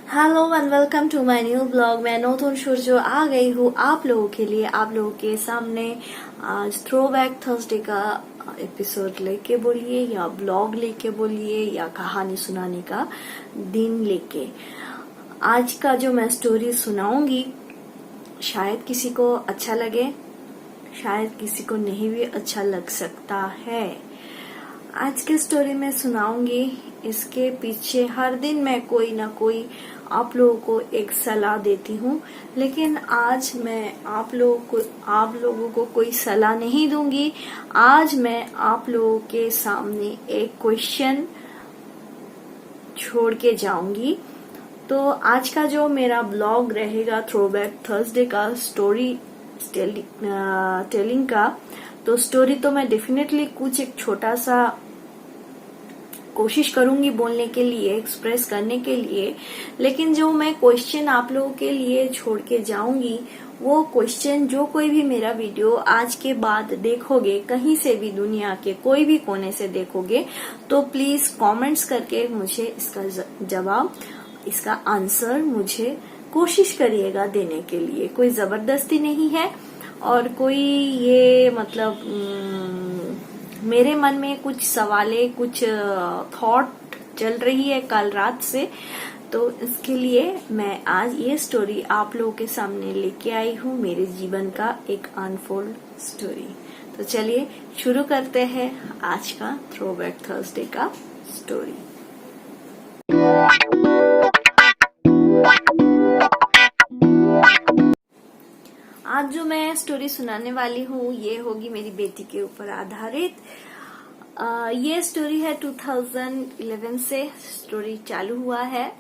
Hello and welcome to my new blog. मैं नौतन शुर जो आ गई हूँ आप लोगों के लिए, आप लोगों के सामने आज थ्रोबैक थर्सडे का एपिसोड लेके बोलिए या ब्लॉग लेके बोलिए या कहानी सुनाने का दिन लेके। आज का जो मैं स्टोरी सुनाऊंगी शायद किसी को अच्छा लगे, शायद किसी को नहीं भी अच्छा लग सकता है। आज की स्टोरी में सुनाऊंगी, इसके पीछे हर दिन मैं कोई ना कोई आप लोगों को एक सलाह देती हूँ, लेकिन आज मैं आप लोगों को कोई सलाह नहीं दूंगी। आज मैं आप लोगों के सामने एक क्वेश्चन छोड़ के जाऊंगी। तो आज का जो मेरा ब्लॉग रहेगा थ्रोबैक थर्सडे का स्टोरी टेलिंग का, तो स्टोरी तो मैं डेफिनेटली कुछ एक छोटा सा कोशिश करूंगी बोलने के लिए, एक्सप्रेस करने के लिए, लेकिन जो मैं क्वेश्चन आप लोगों के लिए छोड़ के जाऊंगी वो क्वेश्चन जो कोई भी मेरा वीडियो आज के बाद देखोगे, कहीं से भी दुनिया के कोई भी कोने से देखोगे, तो प्लीज कमेंट्स करके मुझे इसका जवाब, इसका आंसर मुझे कोशिश करिएगा देने के लिए। कोई जबरदस्ती नहीं है और कोई ये मेरे मन में कुछ सवालें, कुछ थॉट चल रही है कल रात से, तो इसके लिए मैं आज ये स्टोरी आप लोगों के सामने लेके आई हूँ, मेरे जीवन का एक अनफोल्ड स्टोरी। तो चलिए शुरू करते हैं आज का थ्रोबैक थर्सडे का स्टोरी। आज जो मैं स्टोरी सुनाने वाली हूँ ये होगी मेरी बेटी के ऊपर आधारित। ये स्टोरी है 2011 से स्टोरी चालू हुआ है।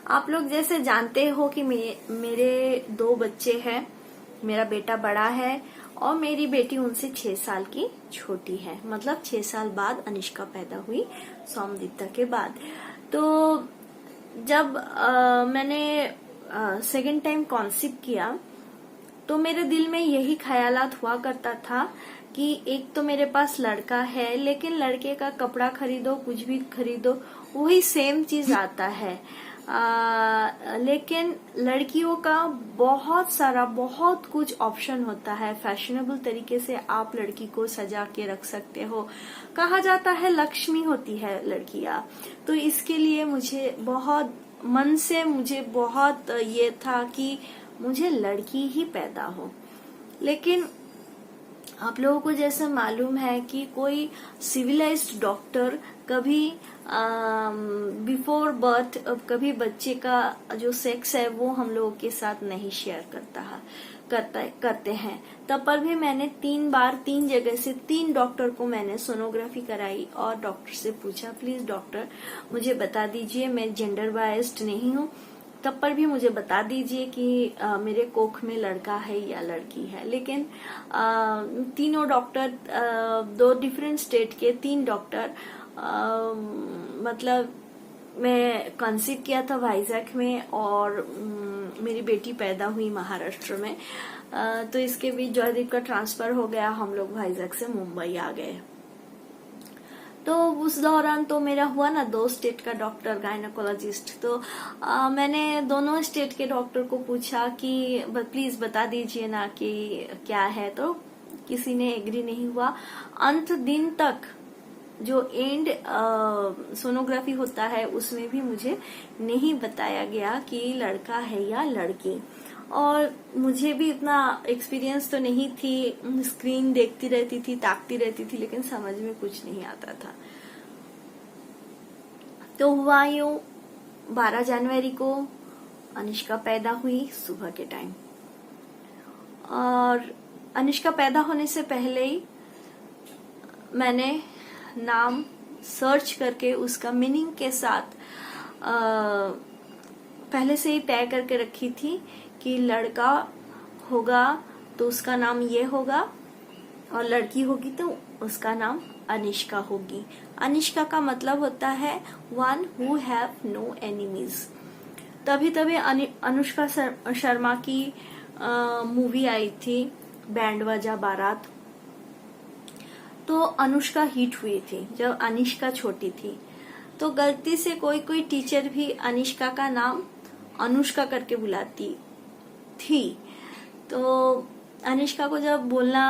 आप लोग जैसे जानते हो कि मेरे दो बच्चे हैं, मेरा बेटा बड़ा है और मेरी बेटी उनसे 6 साल की छोटी है, मतलब 6 साल बाद अनिष्का पैदा हुई, सोमदीप्ता के बाद। तो जब मैंने सेकेंड टाइम कॉन्सीव किया तो मेरे दिल में यही ख्यालात हुआ करता था कि एक तो मेरे पास लड़का है, लेकिन लड़के का कपड़ा खरीदो, कुछ भी खरीदो, वही सेम चीज आता है। लेकिन लड़कियों का बहुत कुछ ऑप्शन होता है। फैशनेबल तरीके से आप लड़की को सजा के रख सकते हो। कहा जाता है लक्ष्मी होती है लड़कियां, तो इसके लिए मुझे बहुत मन से मुझे बहुत ये था कि मुझे लड़की ही पैदा हो। लेकिन आप लोगों को जैसे मालूम है कि कोई सिविलाइज्ड डॉक्टर कभी बिफोर बर्थ कभी बच्चे का जो सेक्स है वो हम लोगों के साथ नहीं शेयर करते हैं। तब पर भी मैंने 3 जगह से 3 डॉक्टर को मैंने सोनोग्राफी कराई और डॉक्टर से पूछा, प्लीज डॉक्टर मुझे बता दीजिए, मैं जेंडर बायस्ड नहीं हूँ, तब पर भी मुझे बता दीजिए कि मेरे कोख में लड़का है या लड़की है। लेकिन तीनों डॉक्टर, 2 डिफरेंट स्टेट के 3 डॉक्टर, मतलब मैं कंसीव किया था वाइजैक में और मेरी बेटी पैदा हुई महाराष्ट्र में। तो इसके बीच जॉयदीप का ट्रांसफर हो गया, हम लोग वाइजैक से मुंबई आ गए। तो उस दौरान तो मेरा हुआ ना 2 स्टेट का डॉक्टर गायनेकोलॉजिस्ट। तो मैंने दोनों स्टेट के डॉक्टर को पूछा कि प्लीज बता दीजिए ना कि क्या है, तो किसी ने एग्री नहीं हुआ। अंत दिन तक जो एंड सोनोग्राफी होता है उसमें भी मुझे नहीं बताया गया कि लड़का है या लड़की। और मुझे भी इतना एक्सपीरियंस तो नहीं थी, स्क्रीन देखती रहती थी, ताकती रहती थी, लेकिन समझ में कुछ नहीं आता था। तो हुआ यूं, 12 जनवरी को अनिष्का पैदा हुई सुबह के टाइम। और अनिष्का पैदा होने से पहले ही मैंने नाम सर्च करके उसका मीनिंग के साथ पहले से ही तय करके रखी थी कि लड़का होगा तो उसका नाम ये होगा और लड़की होगी तो उसका नाम अनिष्का होगी। अनिष्का का मतलब होता है one who have no enemies. तभी अनुष्का शर्मा की मूवी आई थी बैंड बाजा बारात, तो अनुष्का हिट हुई थी जब अनिष्का छोटी थी। तो गलती से कोई टीचर भी अनिष्का का नाम अनुष्का करके बुलाती थी। तो अनुष्का को जब बोलना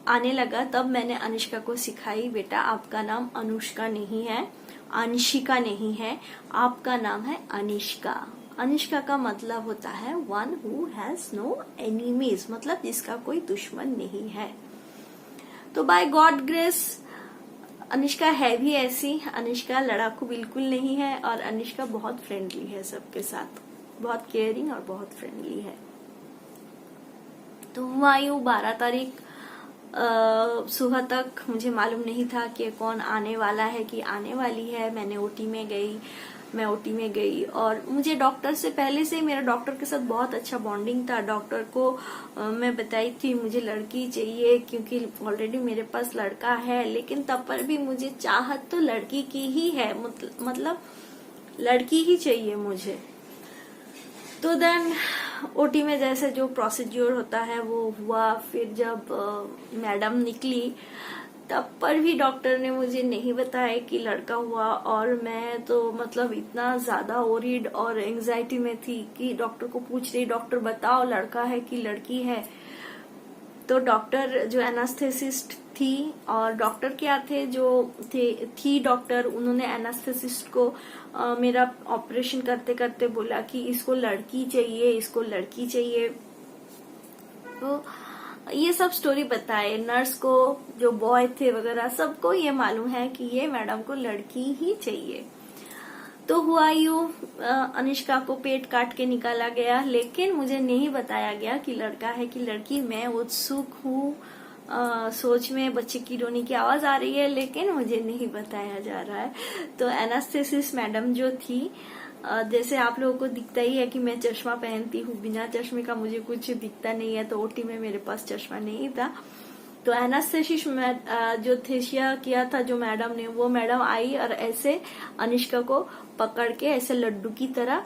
आने लगा तब मैंने अनुष्का को सिखाई, बेटा आपका नाम अनुष्का नहीं है, अंशिका नहीं है, आपका नाम है अनिष्का। अनिष्का का मतलब होता है one who has no enemies, मतलब जिसका कोई दुश्मन नहीं है। तो बाय गॉड ग्रेस अनुष्का है भी ऐसी। अनुष्का लड़ाकू बिल्कुल नहीं है और अनुष्का बहुत फ्रेंडली है सबके साथ, बहुत केयरिंग और बहुत फ्रेंडली है। तो हुआ यूं 12 तारीख सुबह तक मुझे मालूम नहीं था कि कौन आने वाला है कि आने वाली है। मैं ओटी में गई और मुझे डॉक्टर से पहले से मेरा डॉक्टर के साथ बहुत अच्छा बॉन्डिंग था। डॉक्टर को मैं बताई थी मुझे लड़की चाहिए क्योंकि ऑलरेडी मेरे पास लड़का है, लेकिन तब पर भी मुझे चाहत तो लड़की की ही है, मतलब लड़की ही चाहिए मुझे। तो देन ओटी में जैसे जो प्रोसीड्योर होता है वो हुआ। फिर जब मैडम निकली तब पर भी डॉक्टर ने मुझे नहीं बताया कि लड़का हुआ, और मैं तो मतलब इतना ज्यादा ओरिड और एंजाइटी में थी कि डॉक्टर को पूछ रही, डॉक्टर बताओ लड़का है कि लड़की है। तो डॉक्टर जो एनास्थेसिस्ट थी और डॉक्टर क्या थे जो थी डॉक्टर, उन्होंने एनास्थेसिस्ट को मेरा ऑपरेशन करते करते बोला कि इसको लड़की चाहिए, इसको लड़की चाहिए। तो ये सब स्टोरी बताए। नर्स को, जो बॉय थे वगैरह, सबको ये मालूम है कि ये मैडम को लड़की ही चाहिए। तो हुआ यूं, अनुष्का को पेट काट के निकाला गया, लेकिन मुझे नहीं बताया गया कि लड़का है कि लड़की। मैं उत्सुक हूँ, सोच में बच्चे की रोने की आवाज आ रही है, लेकिन मुझे नहीं बताया जा रहा है। तो एनास्थेसिस मैडम जो थी, जैसे आप लोगों को दिखता ही है कि मैं चश्मा पहनती हूँ, बिना चश्मे का मुझे कुछ दिखता नहीं है, तो ओटी में मेरे पास चश्मा नहीं था। तो एनास्थेसिस जो थेसिया किया था जो मैडम ने, वो मैडम आई और ऐसे अनुष्का को पकड़ के ऐसे लड्डू की तरह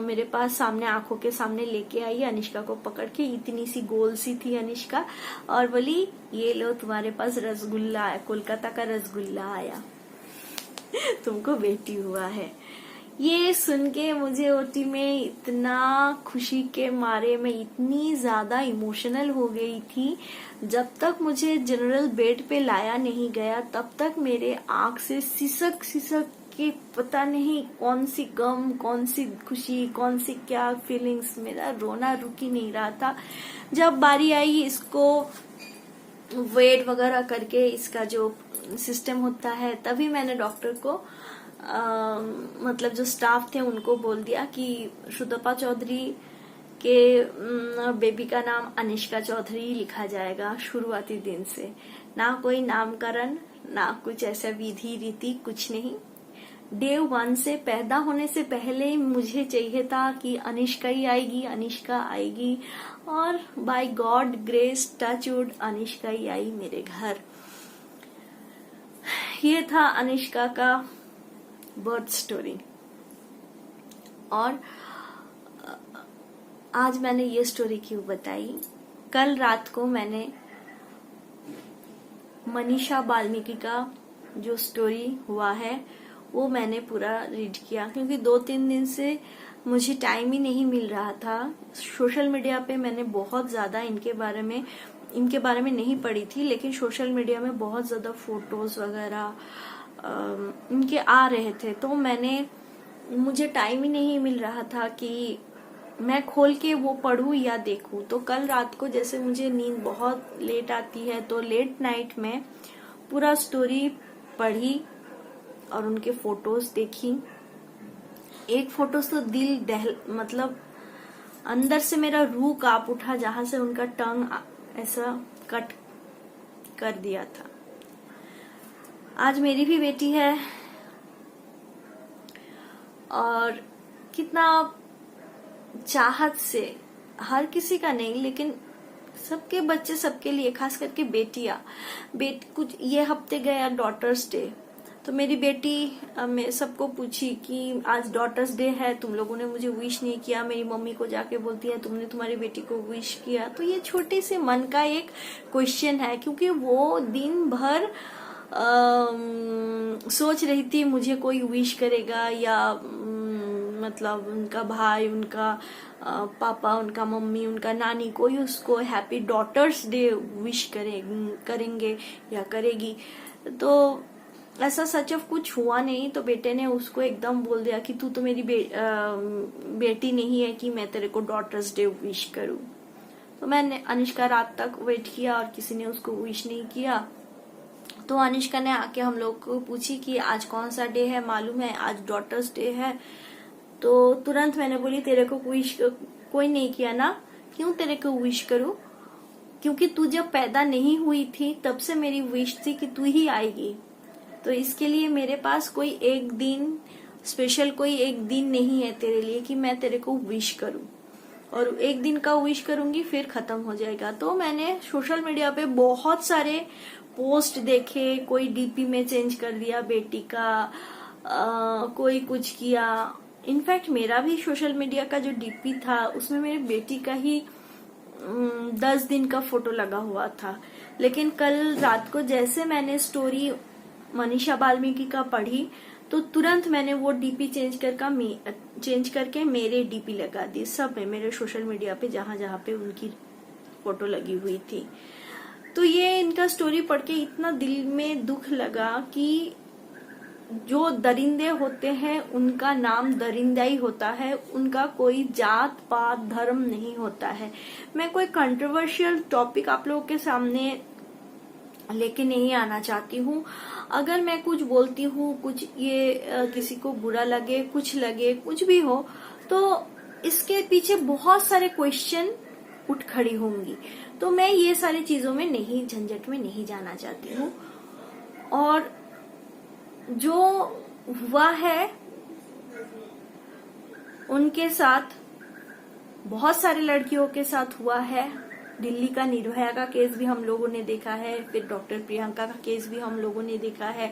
मेरे पास सामने, आंखों के सामने लेके आई। अनुष्का को पकड़ के, इतनी सी गोल सी थी अनुष्का, और बोली ये लो तुम्हारे पास रसगुल्ला है, कोलकाता का रसगुल्ला आया, तुमको बेटी हुआ है। ये सुन के मुझे ओटी में इतना खुशी के मारे मैं इतनी ज्यादा इमोशनल हो गई थी। जब तक मुझे जनरल बेड पे लाया नहीं गया तब तक मेरे आंख से सिसक सिसक के पता नहीं कौन सी गम, कौन सी खुशी, कौन सी क्या फीलिंग्स, मेरा रोना रुक ही नहीं रहा था। जब बारी आई इसको वेट वगैरह करके, इसका जो सिस्टम होता है, तभी मैंने डॉक्टर को मतलब जो स्टाफ थे उनको बोल दिया कि श्रुतपा चौधरी के बेबी का नाम अनुष्का चौधरी लिखा जाएगा शुरुआती दिन से। ना कोई नामकरण, ना कुछ ऐसा विधि रीति, कुछ नहीं। डे 1 से, पैदा होने से पहले ही मुझे चाहिए था कि अनुष्का ही आएगी, अनुष्का आएगी, और by God grace touchwood Anushka ही आई मेरे घर। ये था अनुष्का का बर्थ स्टोरी। और आज मैंने ये स्टोरी क्यों बताई? कल रात को मैंने मनीषा वाल्मीकि का जो स्टोरी हुआ है वो मैंने पूरा रीड किया, क्योंकि 2-3 दिन से मुझे टाइम ही नहीं मिल रहा था। सोशल मीडिया पे मैंने बहुत ज्यादा इनके बारे में नहीं पढ़ी थी, लेकिन सोशल मीडिया में बहुत ज्यादा फोटोज वगैरह इनके आ रहे थे, तो मुझे टाइम ही नहीं मिल रहा था कि मैं खोल के वो पढूं या देखूं। तो कल रात को जैसे मुझे नींद बहुत लेट आती है, तो लेट नाइट में पूरा स्टोरी पढ़ी और उनके फोटोज देखी। एक फोटो तो दिल मतलब अंदर से मेरा रूह कांप उठा, जहां से उनका टंग ऐसा कट कर दिया था। आज मेरी भी बेटी है और कितना चाहत से, हर किसी का नहीं लेकिन सबके बच्चे, सबके लिए, खास करके बेटियां। कुछ ये हफ्ते गया डॉटर्स डे, तो मेरी बेटी मैं सबको पूछी कि आज डॉटर्स डे है, तुम लोगों ने मुझे विश नहीं किया। मेरी मम्मी को जाके बोलती है तुमने तुम्हारी बेटी को विश किया। तो ये छोटे से मन का एक क्वेश्चन है, क्योंकि वो दिन भर सोच रही थी मुझे कोई विश करेगा या मतलब उनका भाई, उनका पापा, उनका मम्मी, उनका नानी, कोई उसको हैप्पी डॉटर्स डे विश करेंगे या करेगी। तो ऐसा सच ऑफ कुछ हुआ नहीं। तो बेटे ने उसको एकदम बोल दिया कि तू तो मेरी बेटी नहीं है कि मैं तेरे को डॉटर्स डे विश करूं। तो मैंने अनुष्का रात तक वेट किया और किसी ने उसको विश नहीं किया। तो अनुष्का ने आके हम लोग को पूछी कि आज कौन सा डे है, मालूम है आज डॉटर्स डे है। तो तुरंत मैंने बोली तेरे को विश कोई नहीं किया ना, क्यों तेरे को विश करूं, क्योंकि तू जब पैदा नहीं हुई थी तब से मेरी विश थी कि तू ही आएगी। तो इसके लिए मेरे पास कोई एक दिन स्पेशल, कोई एक दिन नहीं है तेरे लिए कि मैं तेरे को विश करूं, और एक दिन का विश करूंगी फिर खत्म हो जाएगा। तो मैंने सोशल मीडिया पे बहुत सारे पोस्ट देखे, कोई डीपी में चेंज कर दिया बेटी का, कोई कुछ किया। इनफैक्ट मेरा भी सोशल मीडिया का जो डीपी था उसमें मेरी बेटी का ही 10 दिन का फोटो लगा हुआ था। लेकिन कल रात को जैसे मैंने स्टोरी मनीषा वाल्मीकि का पढ़ी तो तुरंत मैंने वो डीपी चेंज करके मेरे डीपी लगा दी, सब में, मेरे सोशल मीडिया पे जहां जहां पे उनकी फोटो लगी हुई थी। तो ये इनका स्टोरी पढ़ के इतना दिल में दुख लगा कि जो दरिंदे होते हैं उनका नाम दरिंदा ही होता है, उनका कोई जात पात धर्म नहीं होता है। मैं कोई कंट्रोवर्शियल टॉपिक आप लोगों के सामने लेके नहीं आना चाहती हूँ। अगर मैं कुछ बोलती हूँ, कुछ ये किसी को बुरा लगे, कुछ भी हो, तो इसके पीछे बहुत सारे क्वेश्चन उठ खड़ी होंगी। तो मैं ये सारी चीजों में नहीं, झंझट में नहीं जाना चाहती हूँ। और जो हुआ है उनके साथ, बहुत सारे लड़कियों के साथ हुआ है। दिल्ली का निर्भया का केस भी हम लोगों ने देखा है, फिर डॉक्टर प्रियंका का केस भी हम लोगों ने देखा है।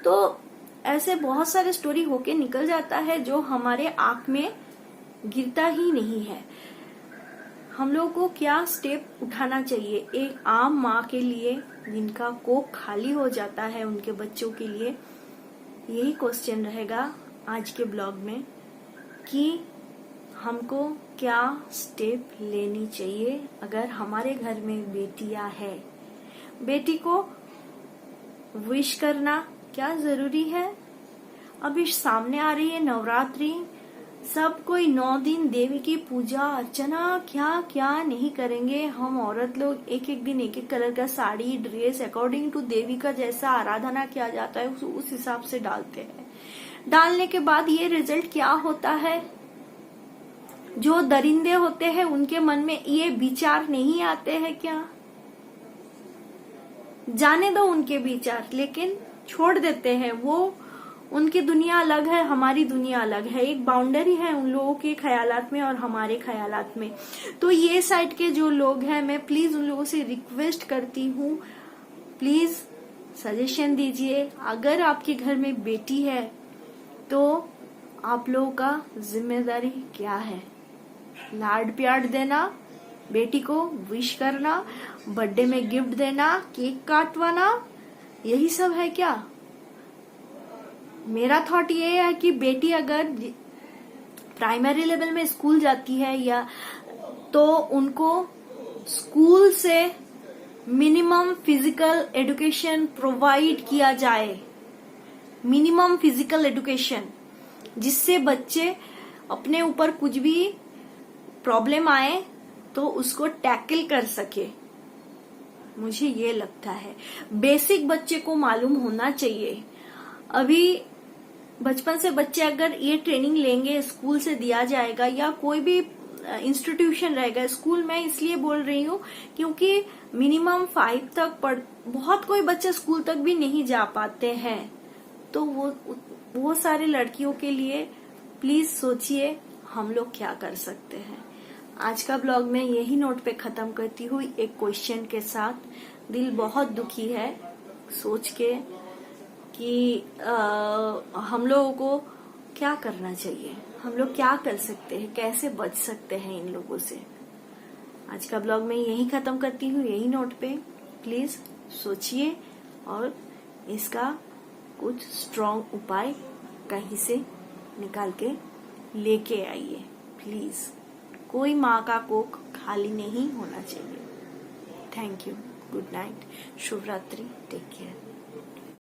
तो ऐसे बहुत सारे स्टोरी होके निकल जाता है जो हमारे आंख में गिरता ही नहीं है। हम लोगों को क्या स्टेप उठाना चाहिए एक आम माँ के लिए जिनका कोख खाली हो जाता है उनके बच्चों के लिए, यही क्वेश्चन रहेगा आज के ब्लॉग में कि हमको क्या स्टेप लेनी चाहिए अगर हमारे घर में बेटियां है। बेटी को विश करना क्या जरूरी है। अभी सामने आ रही है नवरात्रि, सब कोई 9 दिन देवी की पूजा अर्चना क्या क्या नहीं करेंगे। हम औरत लोग एक एक दिन एक एक कलर का साड़ी ड्रेस अकॉर्डिंग टू देवी का जैसा आराधना किया जाता है उस हिसाब से डालते हैं। डालने के बाद ये रिजल्ट क्या होता है, जो दरिंदे होते हैं उनके मन में ये विचार नहीं आते हैं क्या। जाने दो उनके विचार, लेकिन छोड़ देते हैं। वो उनकी दुनिया अलग है, हमारी दुनिया अलग है, एक बाउंड्री है उन लोगों के ख्यालात में और हमारे ख्यालात में। तो ये साइड के जो लोग हैं, मैं प्लीज उन लोगों से रिक्वेस्ट करती हूँ, प्लीज सजेशन दीजिए। अगर आपके घर में बेटी है तो आप लोगों का जिम्मेदारी क्या है। लाड प्यार देना, बेटी को विश करना, बर्थडे में गिफ्ट देना, केक काटवाना, यही सब है क्या। मेरा थॉट ये है कि बेटी अगर प्राइमरी लेवल में स्कूल जाती है या तो उनको स्कूल से मिनिमम फिजिकल एजुकेशन प्रोवाइड किया जाए, मिनिमम फिजिकल एजुकेशन, जिससे बच्चे अपने ऊपर कुछ भी प्रॉब्लम आए तो उसको टैकल कर सके। मुझे ये लगता है बेसिक बच्चे को मालूम होना चाहिए। अभी बचपन से बच्चे अगर ये ट्रेनिंग लेंगे, स्कूल से दिया जाएगा या कोई भी इंस्टीट्यूशन रहेगा, स्कूल में इसलिए बोल रही हूँ क्योंकि मिनिमम 5 तक बहुत कोई बच्चे स्कूल तक भी नहीं जा पाते हैं। तो वो सारे लड़कियों के लिए प्लीज सोचिए हम लोग क्या कर सकते हैं। आज का ब्लॉग में यही नोट पे खत्म करती हूँ एक क्वेश्चन के साथ। दिल बहुत दुखी है सोच के कि हम लोगों को क्या करना चाहिए, हम लोग क्या कर सकते हैं, कैसे बच सकते हैं इन लोगों से। आज का ब्लॉग में यही खत्म करती हूँ, यही नोट पे। प्लीज सोचिए और इसका कुछ स्ट्रॉन्ग उपाय कहीं से निकाल के लेके आइए प्लीज। कोई माँ का कोख खाली नहीं होना चाहिए। थैंक यू, गुड नाइट, शुभ रात्रि, टेक केयर।